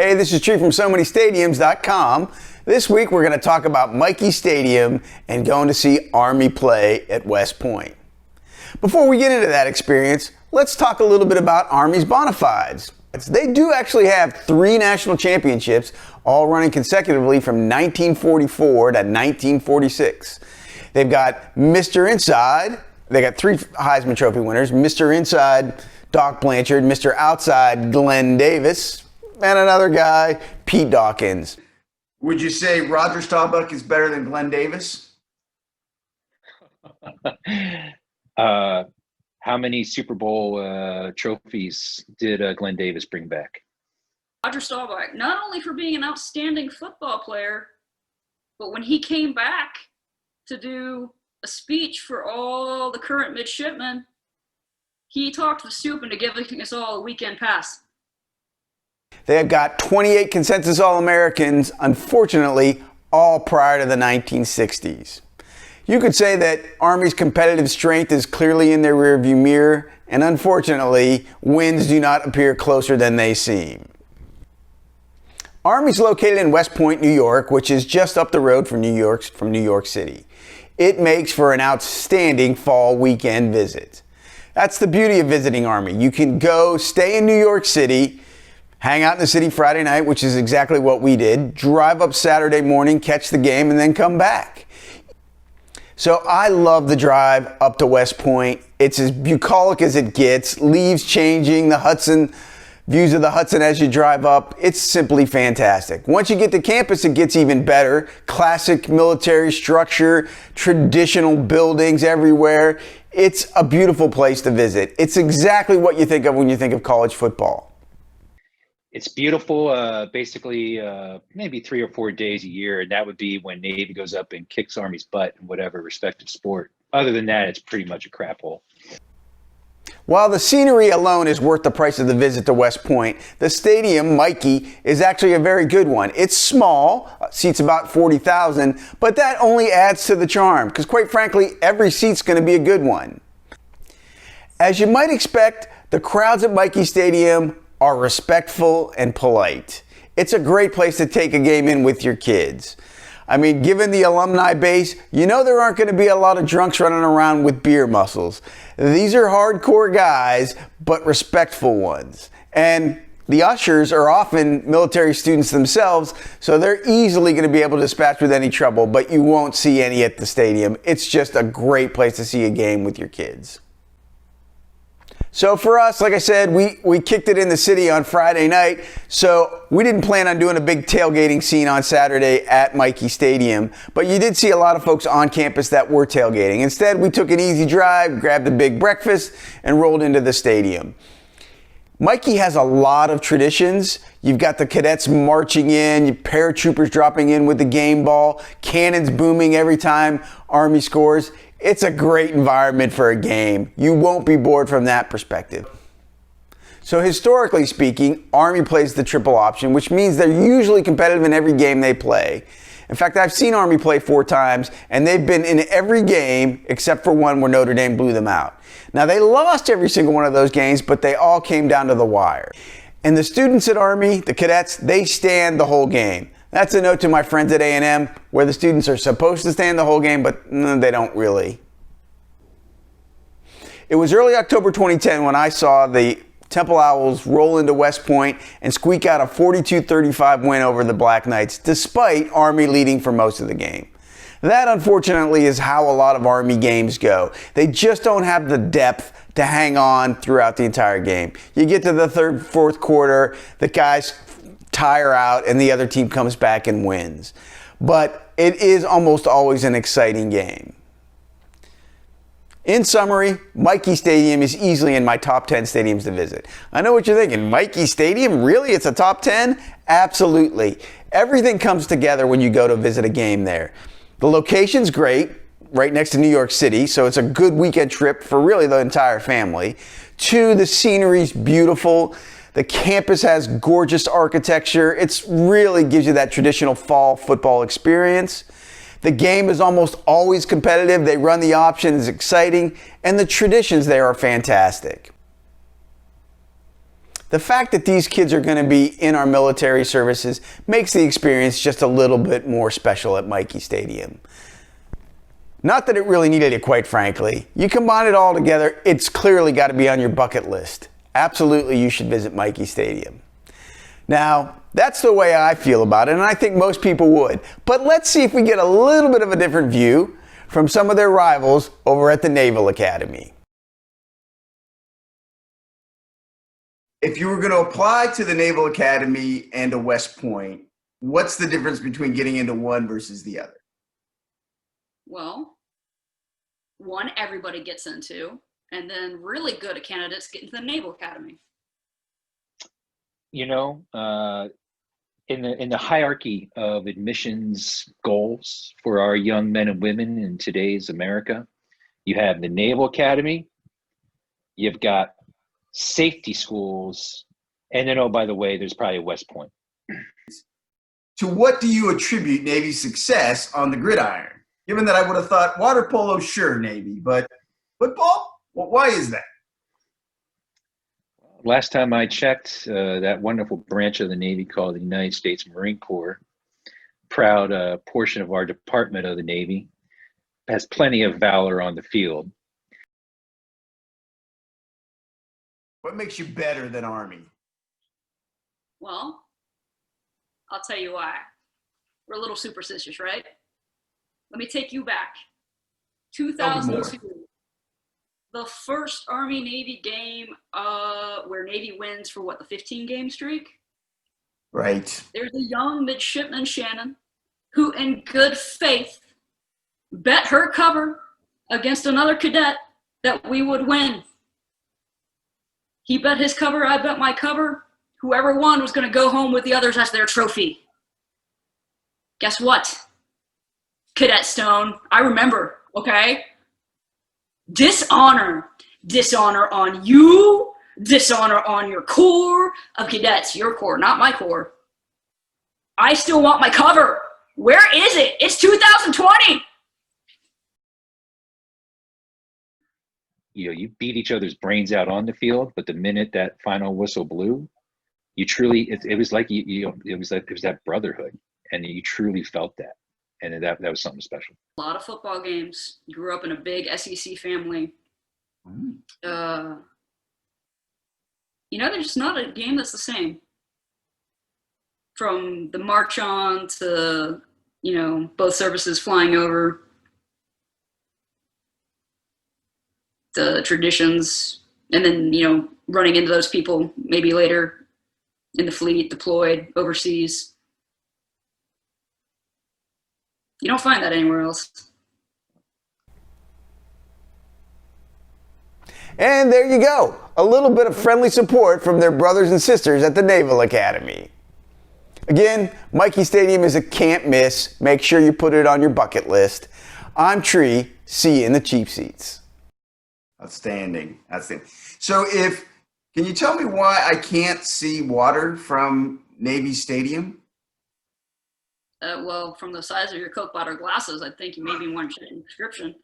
Hey, this is Tree from SoManyStadiums.com. This week we're going to talk about Michie Stadium and going to see Army play at West Point. Before we get into that experience, let's talk a little bit about Army's bona fides. They do actually have 3 national championships, all running consecutively from 1944 to 1946. They've got Mr. Inside. They got 3 Heisman Trophy winners. Mr. Inside, Doc Blanchard. Mr. Outside, Glenn Davis. And another guy, Pete Dawkins. Would you say Roger Staubach is better than Glenn Davis? How many Super Bowl trophies did Glenn Davis bring back? Roger Staubach, not only for being an outstanding football player, but when he came back to do a speech for all the current midshipmen, he talked the soup into giving us all a weekend pass. They have got 28 consensus All-Americans, unfortunately, all prior to the 1960s. You could say that Army's competitive strength is clearly in their rearview mirror, and unfortunately, wins do not appear closer than they seem. Army's located in West Point, New York, which is just up the road from New York City. It makes for an outstanding fall weekend visit. That's the beauty of visiting Army. You can go stay in New York City, hang out in the city Friday night, which is exactly what we did, drive up Saturday morning, catch the game, and then come back. So I love the drive up to West Point. It's as bucolic as it gets, leaves changing, the Hudson, views of the Hudson as you drive up. It's simply fantastic. Once you get to campus, it gets even better. Classic military structure, traditional buildings everywhere. It's a beautiful place to visit. It's exactly what you think of when you think of college football. It's beautiful, basically maybe 3 or 4 days a year, and that would be when Navy goes up and kicks Army's butt in whatever respective sport. Other than that, it's pretty much a crap hole. While the scenery alone is worth the price of the visit to West Point, the stadium, Michie, is actually a very good one. It's small, seats about 40,000, but that only adds to the charm, because quite frankly, every seat's going to be a good one. As you might expect, the crowds at Michie Stadium are respectful and polite. It's a great place to take a game in with your kids. I mean, given the alumni base, you know there aren't going to be a lot of drunks running around with beer muscles. These are hardcore guys, but respectful ones. And the ushers are often military students themselves, so they're easily going to be able to dispatch with any trouble, but you won't see any at the stadium. It's just a great place to see a game with your kids. So for us, like I said, we kicked it in the city on Friday night, so we didn't plan on doing a big tailgating scene on Saturday at Michie Stadium, but you did see a lot of folks on campus that were tailgating. Instead, we took an easy drive, grabbed a big breakfast, and rolled into the stadium. Michie has a lot of traditions. You've got the cadets marching in, paratroopers dropping in with the game ball, cannons booming every time Army scores. It's a great environment for a game. You won't be bored from that perspective. So historically speaking, Army plays the triple option, which means they're usually competitive in every game they play. In fact, I've seen Army play 4 times, and they've been in every game except for one where Notre Dame blew them out. Now, they lost every single one of those games, but they all came down to the wire. And the students at Army, the cadets, they stand the whole game. That's a note to my friends at A&M, where the students are supposed to stand the whole game, but they don't really. It was early October 2010 when I saw the Temple Owls roll into West Point and squeak out a 42-35 win over the Black Knights, despite Army leading for most of the game. That, unfortunately, is how a lot of Army games go. They just don't have the depth to hang on throughout the entire game. You get to the 3rd, 4th quarter, the guys tire out, and the other team comes back and wins. But it is almost always an exciting game. In summary, Michie Stadium is easily in my top 10 stadiums to visit. I know what you're thinking. Michie Stadium? Really? It's a top 10? Absolutely. Everything comes together when you go to visit a game there. The location's great, right next to New York City, so it's a good weekend trip for really the entire family. 2, the scenery's beautiful. The campus has gorgeous architecture. It really gives you that traditional fall football experience. The game is almost always competitive. They run the option, it's exciting, and the traditions there are fantastic. The fact that these kids are going to be in our military services makes the experience just a little bit more special at Michie Stadium. Not that it really needed it, quite frankly. You combine it all together, it's clearly got to be on your bucket list. Absolutely, you should visit Michie Stadium. Now, that's the way I feel about it, and I think most people would. But let's see if we get a little bit of a different view from some of their rivals over at the Naval Academy. If you were going to apply to the Naval Academy and to West Point, what's the difference between getting into one versus the other? Well, one everybody gets into, and then really good candidates get into the Naval Academy. You know, in the hierarchy of admissions goals for our young men and women in today's America, you have the Naval Academy, you've got safety schools, and then, oh, by the way, there's probably West Point. To what do you attribute Navy's success on the gridiron? Given that I would have thought water polo, sure, Navy, but football? Well, why is that? Last time I checked, that wonderful branch of the Navy called the United States Marine Corps, proud portion of our Department of the Navy, has plenty of valor on the field. What makes you better than Army? Well, I'll tell you why. We're a little superstitious, right? Let me take you back. 2002. The first Army-Navy game where Navy wins for what, the 15-game streak? Right. There's a young midshipman, Shannon, who in good faith bet her cover against another cadet that we would win. He bet his cover, I bet my cover. Whoever won was going to go home with the others as their trophy. Guess what? Cadet Stone, I remember, okay? Dishonor on you, dishonor on your corps of cadets, your corps, not my corps. I still want my cover. Where is it? It's 2020. You know, you beat each other's brains out on the field, but the minute that final whistle blew, you truly, it was like it was that brotherhood, and you truly felt that, and that was something special. A lot of football games. Grew up in a big SEC family. There's not a game that's the same. From the march on to, both services flying over, the traditions, and then, running into those people maybe later in the fleet, deployed overseas. You don't find that anywhere else. And there you go. A little bit of friendly support from their brothers and sisters at the Naval Academy. Again, Michie Stadium is a can't miss. Make sure you put it on your bucket list. I'm Tree. See you in the cheap seats. Outstanding. Outstanding. So can you tell me why I can't see water from Navy Stadium? Well, from the size of your Coke bottle glasses, I think you maybe want to check the description.